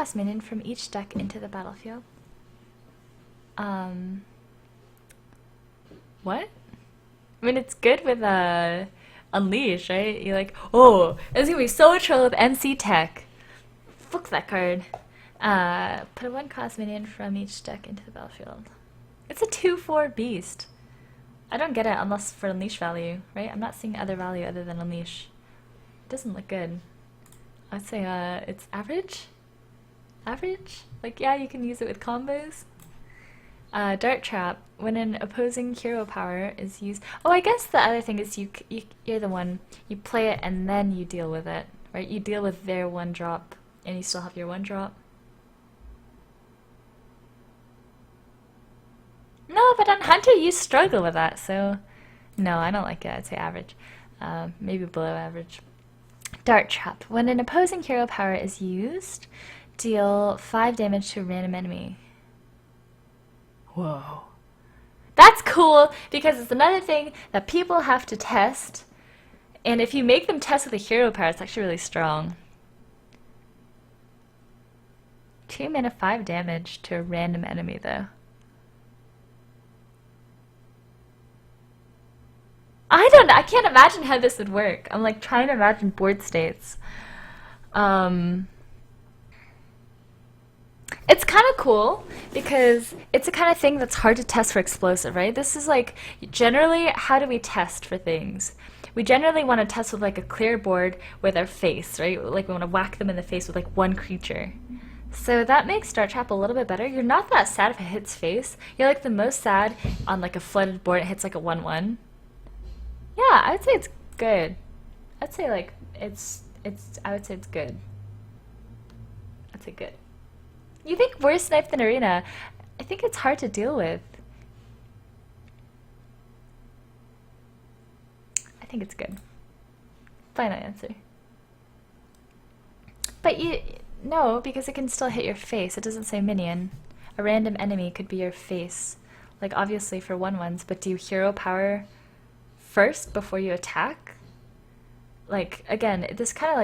cost minion from each deck into the battlefield. What? I mean, it's good with Unleash, right? You're like, oh, it's gonna be so chill with NC Tech. Fuck that card. Put a 1 cost minion from each deck into the battlefield. It's a 2/4 beast. I don't get it unless for Unleash value, right? I'm not seeing other value other than Unleash. It doesn't look good. I'd say it's average? Average? Like, yeah, you can use it with combos. Dart Trap. When an opposing hero power is used... Oh, I guess the other thing is you're the one. You play it and then you deal with it, right? You deal with their 1-drop and you still have your 1-drop. No, but on Hunter you struggle with that, so... No, I don't like it. I'd say average. Maybe below average. Dart Trap. When an opposing hero power is used, deal 5 damage to a random enemy. Whoa. That's cool, because it's another thing that people have to test, and if you make them test with a hero power, it's actually really strong. 2 mana, 5 damage to a random enemy, though. I don't know, I can't imagine how this would work. I'm like trying to imagine board states. It's kind of cool because it's the kind of thing that's hard to test for explosive, right? This is like, generally, how do we test for things? We generally want to test with like a clear board with our face, right? Like we want to whack them in the face with like 1 creature. So that makes Dart Trap a little bit better. You're not that sad if it hits face. You're like the most sad on like a flooded board, it hits like a 1/1. Yeah, I would say it's good. I'd say like, I would say it's good. I'd say good. You think worse snipe than Arena? I think it's hard to deal with. I think it's good. Final answer. But no, because it can still hit your face. It doesn't say minion. A random enemy could be your face. Like obviously for 1/1s, but do you hero power first before you attack? Like again, this kind of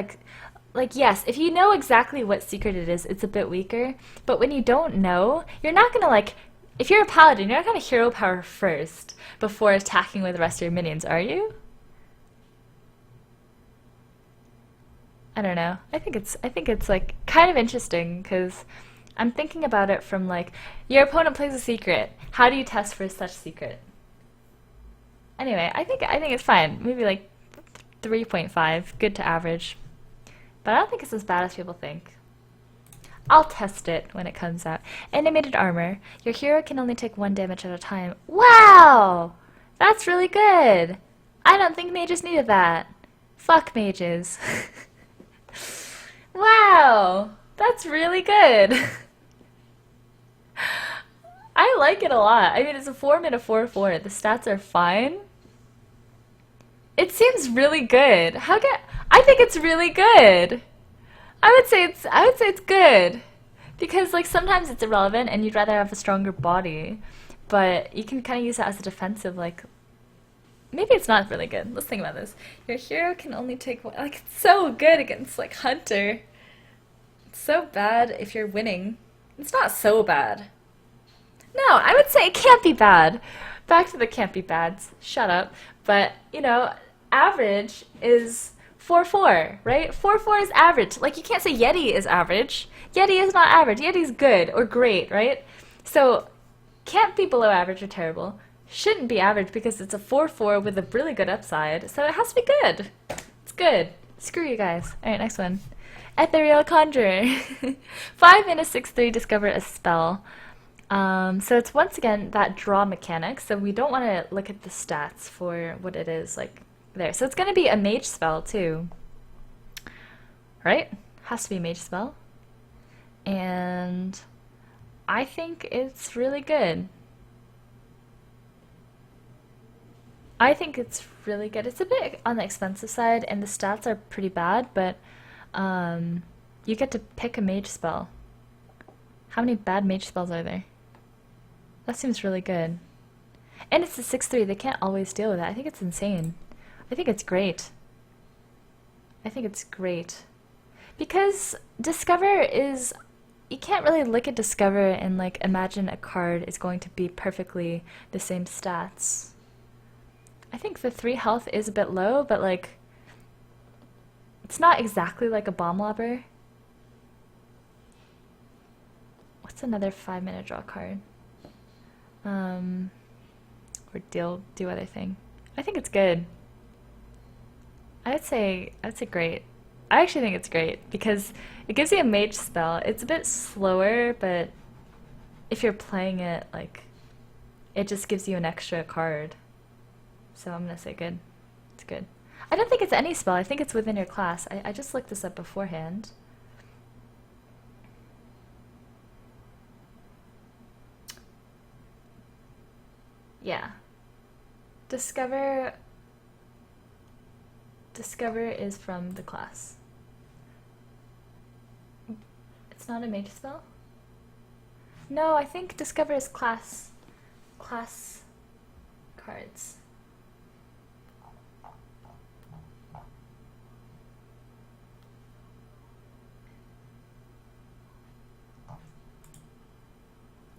like yes, if you know exactly what secret it is, it's a bit weaker. But when you don't know, you're not gonna like, if you're a paladin, you're not gonna hero power first before attacking with the rest of your minions, are you? I don't know. I think it's like kind of interesting because I'm thinking about it from like, your opponent plays a secret. How do you test for such secret? Anyway, I think it's fine. Maybe like 3.5, good to average. But I don't think it's as bad as people think. I'll test it when it comes out. Animated armor. Your hero can only take 1 damage at a time. Wow! That's really good! I don't think mages needed that. Fuck mages. Wow! That's really good! I like it a lot. I mean, it's a 4-mana 4/4. The stats are fine. It seems really good. I think it's really good. I would say it's good. Because like sometimes it's irrelevant and you'd rather have a stronger body, but you can kind of use it as a defensive, like maybe it's not really good. Let's think about this. Your hero can only take one, like it's so good against like Hunter. It's so bad if you're winning. It's not so bad. No, I would say it can't be bad. Back to the can't be bads. Shut up. But, you know, average is 4/4, right? 4/4 is average. Like, you can't say Yeti is average. Yeti is not average. Yeti's good or great, right? So, can't be below average or terrible. Shouldn't be average because it's a 4/4 with a really good upside. So it has to be good. It's good. Screw you guys. Alright, next one. Ethereal Conjurer. 5 mana 6/3, discover a spell. So it's once again that draw mechanic, so we don't want to look at the stats for what it is like there. So it's going to be a mage spell too, right? Has to be a mage spell. And I think it's really good. I think it's really good. It's a bit on the expensive side and the stats are pretty bad, but you get to pick a mage spell. How many bad mage spells are there? That seems really good. And it's a 6/3. They can't always deal with that. I think it's insane. I think it's great. I think it's great. Because Discover is you can't really look at Discover and like imagine a card is going to be perfectly the same stats. I think the 3 health is a bit low, but like it's not exactly like a bomb lobber. What's another 5-minute draw card? Or do other thing. I think it's good. I'd say great. I actually think it's great because it gives you a mage spell. It's a bit slower, but if you're playing it, like, it just gives you an extra card. So I'm gonna say good. It's good. I don't think it's any spell. I think it's within your class. I just looked this up beforehand. Yeah. Discover is from the class. It's not a mage spell? No, I think Discover is class cards.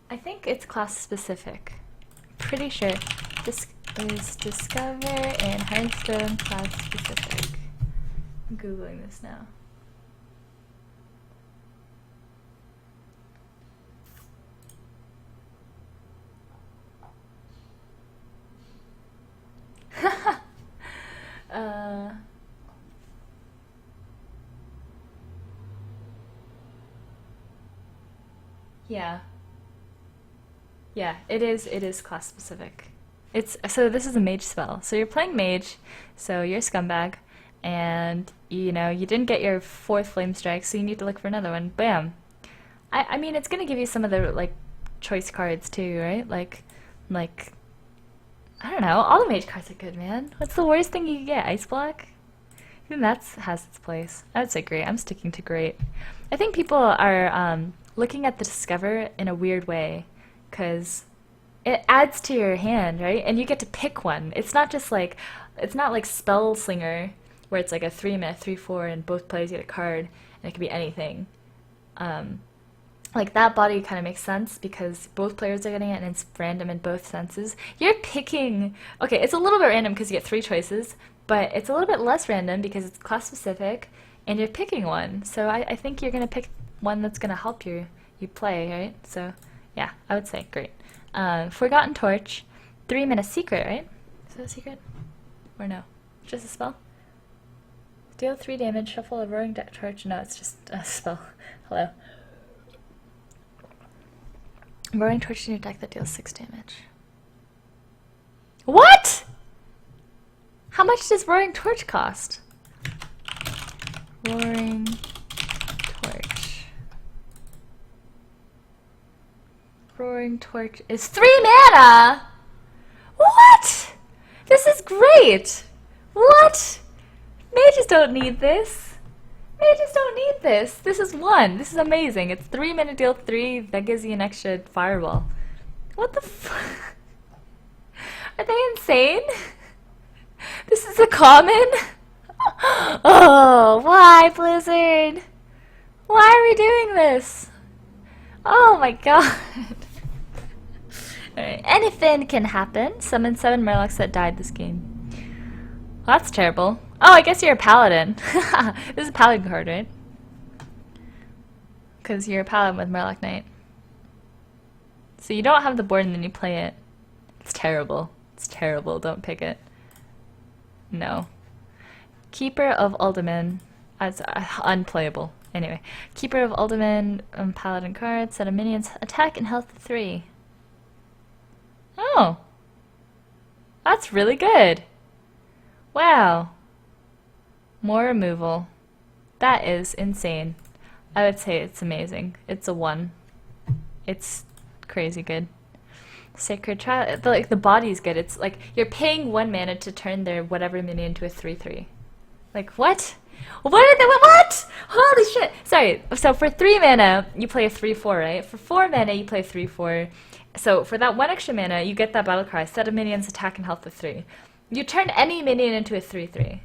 I think it's class specific. Pretty sure this is Discover and Hearthstone class specific. I'm Googling this now. Yeah. Yeah, it is class specific. So this is a mage spell. So you're playing mage, so you're a scumbag, and you know, you didn't get your 4th flame strike, so you need to look for another one. Bam. I mean, it's gonna give you some of the like choice cards too, right? Like I don't know, all the mage cards are good, man. What's the worst thing you can get? Ice block? I think that has its place. I would say great. I'm sticking to great. I think people are looking at the Discover in a weird way, because it adds to your hand, right? And you get to pick one. It's not like Spell Slinger, where it's like a 3-minute 3/4 and both players get a card and it could be anything. Like that body kind of makes sense because both players are getting it and it's random in both senses. You're picking, okay, it's a little bit random because you get 3 choices, but it's a little bit less random because it's class specific and you're picking one. So I think you're gonna pick one that's gonna help you play, right? So yeah, I would say great. Forgotten Torch, 3-minute secret, right? Is that a secret? Or no? Just a spell? Deal 3 damage, shuffle a roaring torch. No, it's just a spell. Hello. Roaring torch in your deck that deals 6 damage. What? How much does Roaring Torch cost? Roaring Torch. Roaring Torch is 3 mana! What? This is great! What? Mages don't need this. Mages don't need this. This is 1. This is amazing. It's 3-minute deal 3. That gives you an extra fireball. What the f- Are they insane? This is a common? Oh, why, Blizzard? Why are we doing this? Oh my god. Alright, anything can happen. Summon 7 Murlocs that died this game. Well, that's terrible. Oh, I guess you're a paladin. This is a paladin card, right? Because you're a paladin with Murloc Knight. So you don't have the board and then you play it. It's terrible. It's terrible. Don't pick it. No. Keeper of Uldaman. That's unplayable. Anyway. Keeper of Uldaman, paladin card. Set of minions. Attack and health 3. Oh. That's really good. Wow. More removal. That is insane. I would say it's amazing. It's a 1. It's crazy good. Sacred Trial. Like the body's good. It's like you're paying 1 mana to turn their whatever minion into a 3/3. Like what? What? Holy shit! Sorry. So for 3 mana you play a 3/4, right? For 4 mana you play 3/4. So for that 1 extra mana you get that battle cry. Set of minions, attack and health with 3. You turn any minion into a 3/3.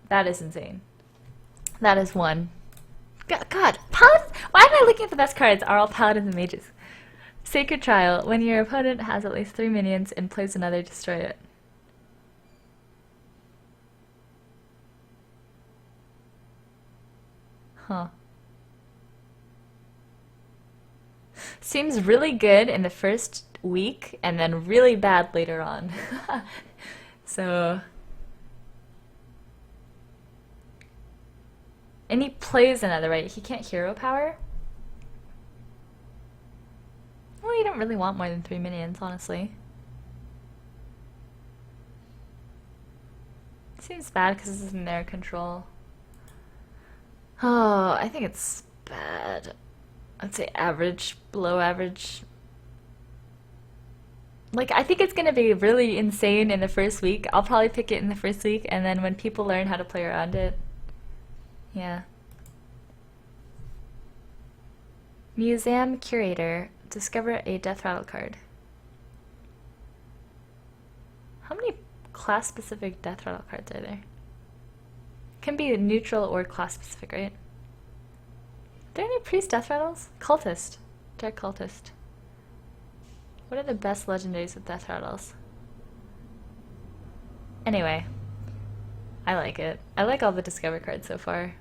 That is insane. That is 1. God, paladins. Why am I looking at the best cards? Are all paladins and mages? Sacred Trial. When your opponent has at least 3 minions and plays another, destroy it. Huh. Seems really good in the first week and then really bad later on. So. And he plays another, right? He can't hero power? Well, you don't really want more than 3 minions, honestly. Seems bad because this is in their control. Oh, I think it's bad. I'd say average, below average. Like, I think it's gonna be really insane in the first week. I'll probably pick it in the first week, and then when people learn how to play around it, yeah. Museum Curator. Discover a Death Rattle card. How many class-specific Death Rattle cards are there? Can be neutral or class-specific, right? Are there any Priest Death Rattles? Cultist. Dark Cultist. What are the best legendaries with Death Rattles? Anyway. I like it. I like all the Discover cards so far.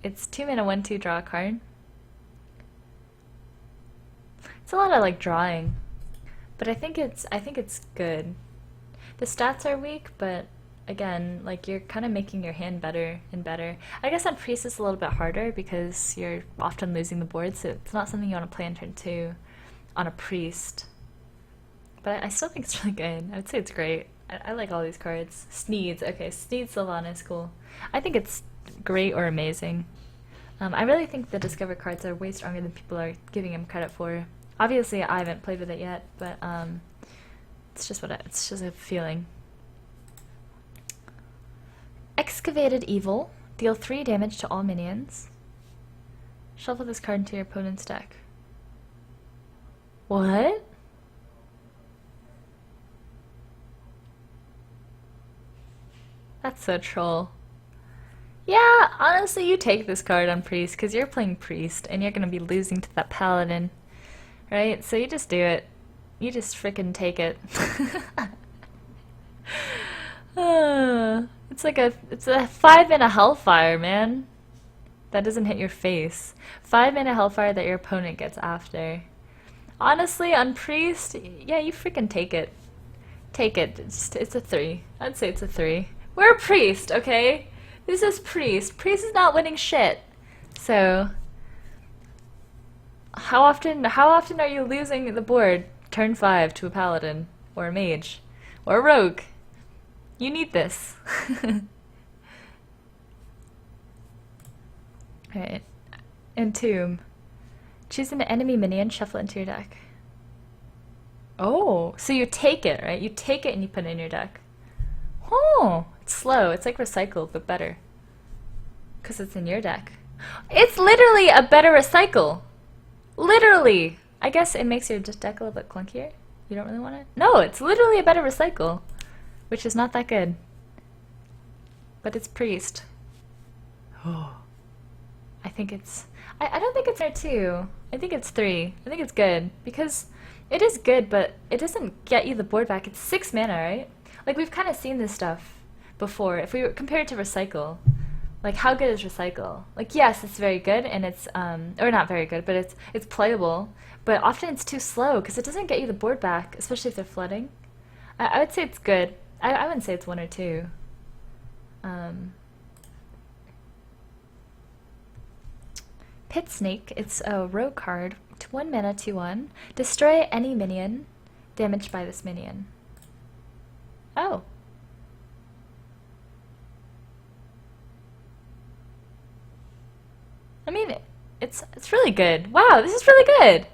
It's 2 mana, 1/2, draw a card. It's a lot of like drawing, but I think it's good. The stats are weak, but again, like you're kind of making your hand better and better. I guess on Priest it's a little bit harder because you're often losing the board, so it's not something you want to play in turn 2 on a Priest. But I still think it's really good. I would say it's great. I like all these cards. Sneeds, okay, Sneed Sylvana is cool. I think it's great or amazing. I really think the Discover cards are way stronger than people are giving them credit for. Obviously, I haven't played with it yet, but it's just it's just a feeling. Excavated Evil. Deal 3 damage to all minions. Shuffle this card into your opponent's deck. What? That's so troll. Yeah, honestly, you take this card on Priest because you're playing Priest and you're going to be losing to that Paladin. Right? So you just do it. You just frickin' take it. It's a 5 mana Hellfire, man. That doesn't hit your face. 5 mana Hellfire that your opponent gets after. Honestly, on Priest, yeah, you frickin' take it. Take it. It's a 3. I'd say it's a 3. We're a Priest, okay? This is Priest. Priest is not winning shit. So how often are you losing the board turn 5 to a Paladin or a Mage or a Rogue? You need this. Alright. Entomb. Choose an enemy minion, shuffle it into your deck. Oh, so you take it, right? You take it and you put it in your deck. Oh, it's slow. It's like recycled, but better. Because it's in your deck. It's literally a better recycle. Literally. I guess it makes your deck a little bit clunkier. You don't really want it? No, it's literally a better recycle. Which is not that good. But it's Priest. Oh. I think it's... I don't think it's there 2. I think it's 3. I think it's good. Because it is good, but it doesn't get you the board back. It's 6 mana, right? Like, we've kind of seen this stuff before. If we compare it to Recycle, like, how good is Recycle? Like, yes, it's very good, and it's, or not very good, but it's playable. But often it's too slow, because it doesn't get you the board back, especially if they're flooding. I would say it's good. I wouldn't say it's 1 or 2. Pit Snake, it's a rogue card. 1 mana, 2/1. Destroy any minion damaged by this minion. Oh. I mean, it's really good. Wow, this is really good.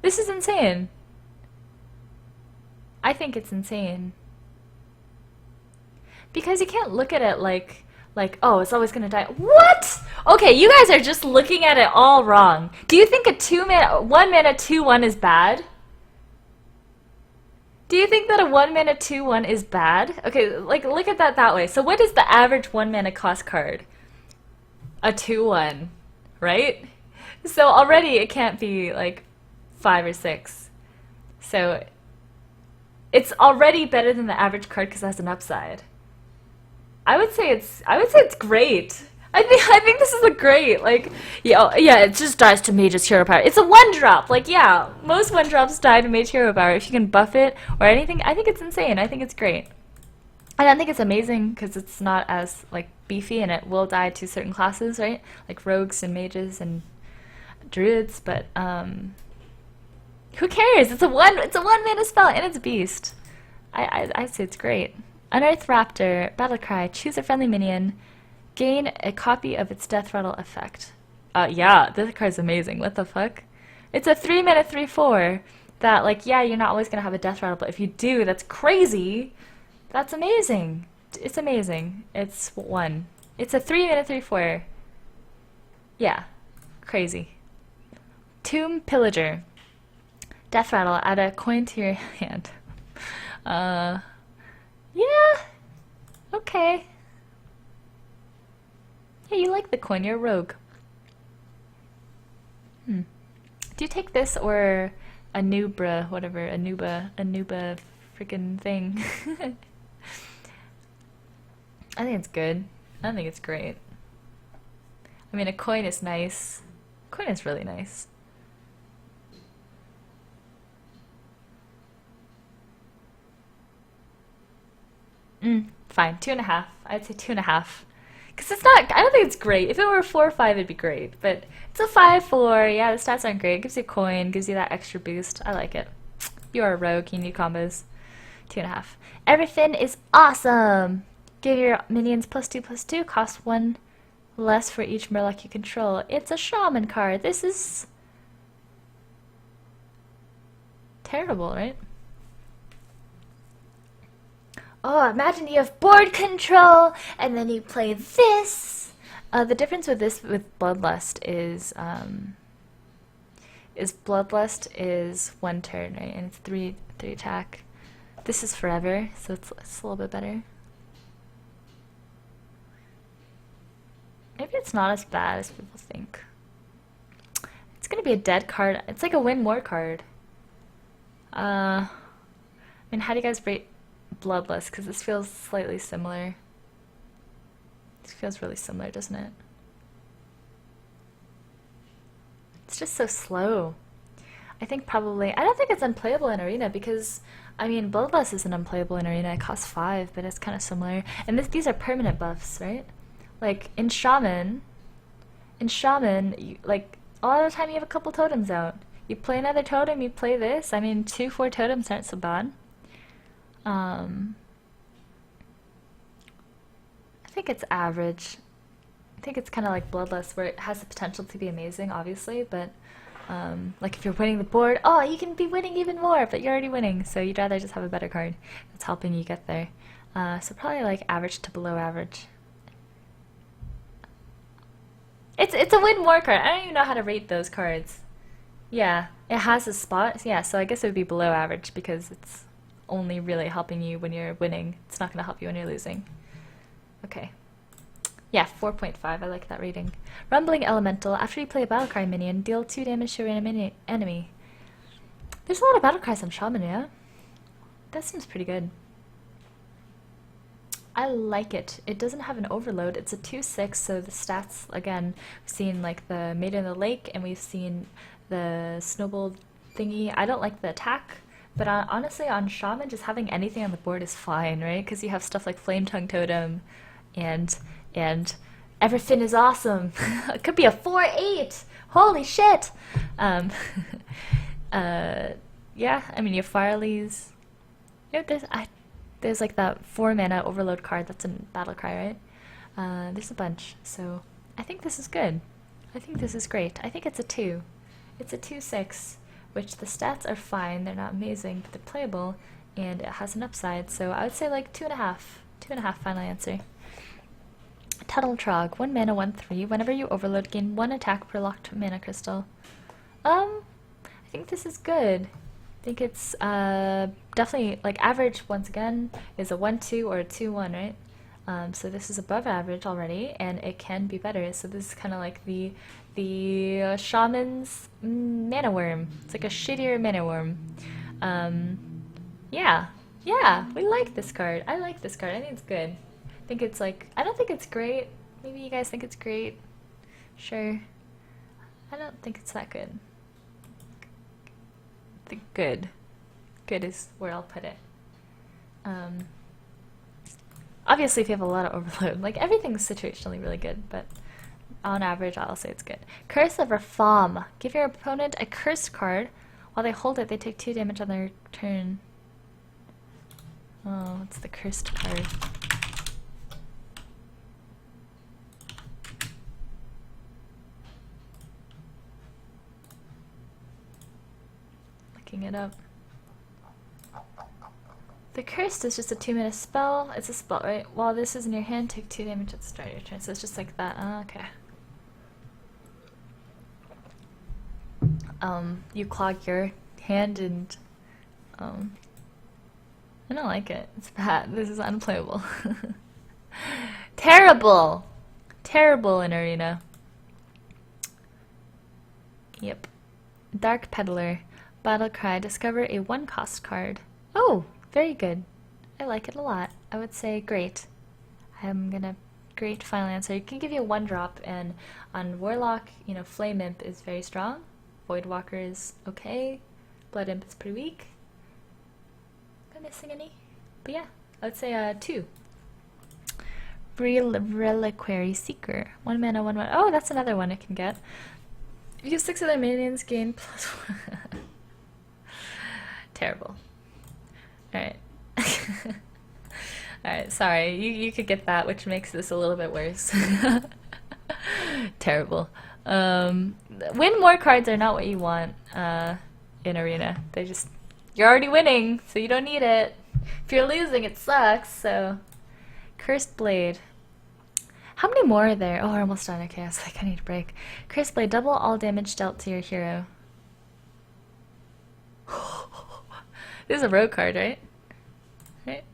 This is insane. I think it's insane. Because you can't look at it like, oh, it's always gonna die. What? Okay, you guys are just looking at it all wrong. Do you think a 1 mana 2/1 is bad? Do you think that a 1 mana 2/1 is bad? Okay, like look at that way. So what is the average 1 mana cost card? A 2/1, right? So already it can't be like 5 or 6. So it's already better than the average card because it has an upside. I would say it's great. I think this is a great, like, yeah, it just dies to Mage's Hero Power. It's a 1-drop. Like, yeah, most 1-drops die to Mage Hero Power. If you can buff it or anything, I think it's insane. I think it's great. I don't think it's amazing because it's not as, like, beefy, and it will die to certain classes, right? Like rogues and mages and druids, but who cares? It's a one mana spell and it's a beast. I say it's great. Unearth Raptor, Battlecry, choose a friendly minion, gain a copy of its Death Rattle effect. Yeah, this card's amazing. What the fuck? It's a 3-mana 3/4 that, like, yeah, you're not always gonna have a Death Rattle, but if you do, that's crazy. That's amazing. It's amazing. It's 1. It's a 3-mana 3/4. Yeah, crazy. Tomb Pillager. Death Rattle, add a coin to your hand. Yeah, okay. Yeah, you like the coin, you're a rogue. Do you take this or Anubra, whatever, Anuba freaking thing? I think it's good. I think it's great. I mean, a coin is nice. Coin is really nice. Fine, 2.5. I'd say 2.5. Because it's not, I don't think it's great. If it were a 4 or 5, it'd be great. But it's a 5/4. Yeah, the stats aren't great. It gives you a coin, gives you that extra boost. I like it. You are a rogue, you need combos. 2.5. Everything is awesome! Give your minions +2/+2, cost 1 less for each Murloc you control. It's a shaman card. This is terrible, right? Oh, imagine you have board control, and then you play this. The difference with this with Bloodlust is Bloodlust is 1 turn, right? And it's 3 attack. This is forever, so it's a little bit better. Maybe it's not as bad as people think. It's gonna be a dead card. It's like a win more card. I mean, how do you guys rate Bloodlust? Because this feels slightly similar. This feels really similar, doesn't it? It's just so slow. I think probably, I don't think it's unplayable in Arena because, I mean, Bloodlust isn't unplayable in Arena. It costs 5, but it's kind of similar. And these are permanent buffs, right? Like, in Shaman, you, like, a lot of the time you have a couple totems out. You play another totem, you play this. I mean, 2/4 totems aren't so bad. I think it's average. I think it's kind of like Bloodlust, where it has the potential to be amazing, obviously, but like if you're winning the board, oh, you can be winning even more, but you're already winning, so you'd rather just have a better card that's helping you get there. So probably like average to below average. It's a win more card. I don't even know how to rate those cards. Yeah, it has a spot. Yeah, so I guess it would be below average because it's only really helping you when you're winning. It's not going to help you when you're losing. Okay. Yeah, 4.5. I like that rating. Rumbling Elemental. After you play a Battlecry minion, deal 2 damage to a random enemy. There's a lot of Battlecries on Shaman, yeah? That seems pretty good. I like it. It doesn't have an overload. It's a 2/6, so the stats, again, we've seen like the Maiden of the Lake, and we've seen the Snowball thingy. I don't like the attack. But honestly, on Shaman, just having anything on the board is fine, right? Because you have stuff like Flame Tongue Totem, and everything is awesome. It could be a 4/8. Holy shit! Yeah, I mean, you have Fireleaves. Yeah, there's like that 4-mana Overload card that's in Battlecry, right? There's a bunch, so I think this is good. I think this is great. I think it's a 2. It's a 2/6. Which the stats are fine, they're not amazing, but they're playable, and it has an upside, so I would say like 2.5. 2.5 final answer. Tuttle Trog, 1 mana, 1/3. Whenever you overload, gain 1 attack per locked mana crystal. I think this is good. I think it's definitely, like, average, once again, is a 1/2 or a 2/1, right? So this is above average already, and it can be better. So this is kind of like the the Shaman's Mana Worm. It's like a shittier Mana Worm. Yeah. Yeah, we like this card. I like this card. I think it's good. I think it's like, I don't think it's great. Maybe you guys think it's great. Sure. I don't think it's that good. I think good. Good is where I'll put it. Obviously, if you have a lot of overload, like everything's situationally really good, but on average, I'll say it's good. Curse of Reform. Give your opponent a cursed card. While they hold it, they take 2 damage on their turn. Oh, it's the cursed card. Looking it up. The Cursed is just a 2-mana spell. It's a spell, right? While this is in your hand, take 2 damage at the start of your turn. So it's just like that. Oh, okay. You clog your hand and, I don't like it. It's bad. This is unplayable. Terrible! Terrible in Arena. Yep. Dark Peddler. Battle Cry. Discover a 1-cost card. Oh! Very good. I like it a lot. I would say great. I'm gonna great final answer. It can give you a 1-drop, and on Warlock, you know, Flame Imp is very strong. Voidwalker is okay. Blood Imp is pretty weak. Am I missing any? But yeah, I would say 2. Reliquary Seeker. 1 mana, 1 mana. Oh, that's another one I can get. If you have 6 other minions, gain +1. Terrible. Alright. Alright, sorry. You could get that, which makes this a little bit worse. Terrible. Win more cards are not what you want in Arena. They just... You're already winning, so you don't need it. If you're losing, it sucks, so... Cursed Blade. How many more are there? Oh, we're almost done. Okay, I was like, I need a break. Cursed Blade. Double all damage dealt to your hero. This is a rogue card, right? Right?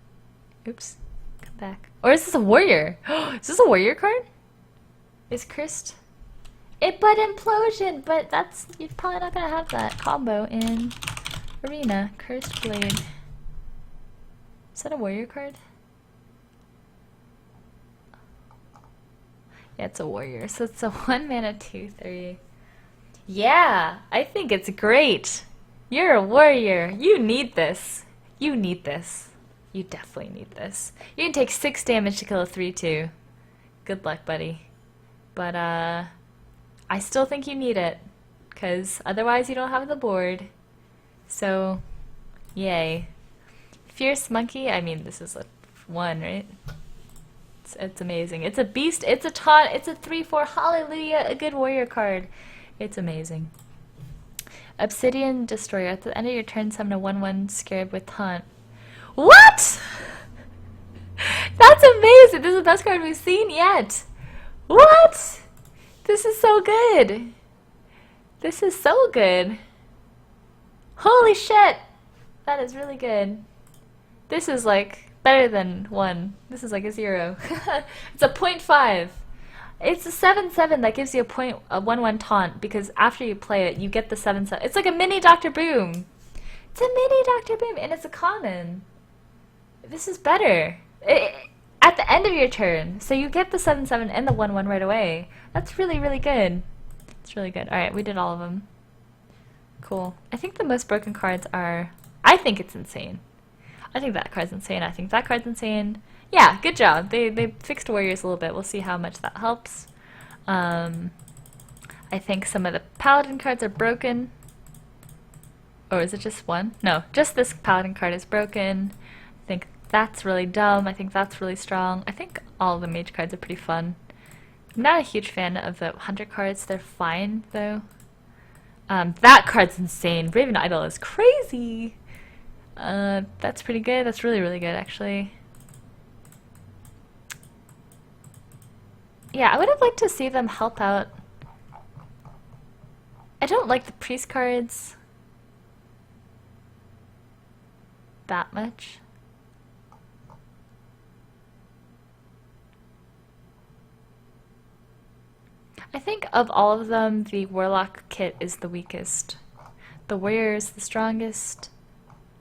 Oops. Come back. Or is this a warrior? Is this a warrior card? Is cursed? But implosion! But that's... You're probably not gonna have that combo in Arena. Cursed Blade. Is that a warrior card? Yeah, it's a warrior. So it's a 1 mana 2/3. Yeah! I think it's great! You're a warrior. You need this. You need this. You definitely need this. You can take 6 damage to kill a 3/2. Good luck, buddy. But, I still think you need it. Because otherwise you don't have the board. So, yay. Fierce Monkey. I mean, this is a 1, right? It's amazing. It's a beast. It's a taunt. It's a 3/4. Hallelujah. A good warrior card. It's amazing. Obsidian Destroyer. At the end of your turn, summon a 1/1 Scarab with Taunt. What? That's amazing. This is the best card we've seen yet. What? This is so good. This is so good. Holy shit. That is really good. This is like better than 1. This is like a 0. It's a 0.5. It's a 7/7 that gives you a 1/1 taunt, because after you play it, you get the 7/7. It's like a mini Dr. Boom. It's a mini Dr. Boom, and it's a common. This is better. At the end of your turn, so you get the 7/7 and the 1/1 right away. That's really, really good. It's really good. Alright, we did all of them. Cool. I think the most broken cards are... I think it's insane. I think that card's insane. I think that card's insane. Yeah, good job. They fixed warriors a little bit. We'll see how much that helps. I think some of the paladin cards are broken. Or is it just one? No, just this paladin card is broken. I think that's really dumb. I think that's really strong. I think all of the mage cards are pretty fun. I'm not a huge fan of the hunter cards. They're fine, though. That card's insane. Raven Idol is crazy. That's pretty good. That's really, really good, actually. Yeah, I would have liked to see them help out. I don't like the priest cards that much. I think of all of them, the Warlock kit is the weakest. The Warrior is the strongest.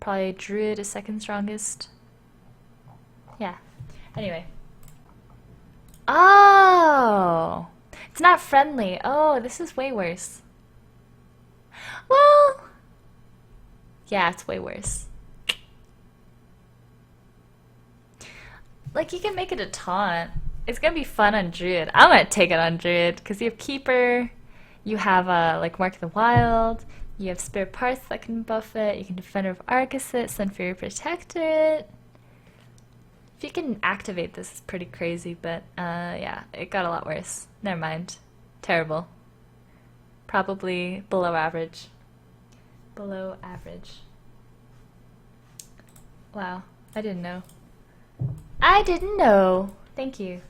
Probably Druid is second strongest. Yeah. Anyway. Oh! It's not friendly. Oh, this is way worse. Well, yeah, it's way worse. Like, you can make it a taunt. It's gonna be fun on Druid. I'm gonna take it on Druid, because you have Keeper, you have, like, Mark of the Wild, you have Spirit Parts that can buff it, you can Defender of Arcusset, Sunfury Protectorate. If you can activate this, it's pretty crazy, but, yeah, it got a lot worse. Never mind. Terrible. Probably below average. Below average. Wow, I didn't know. I didn't know. Thank you.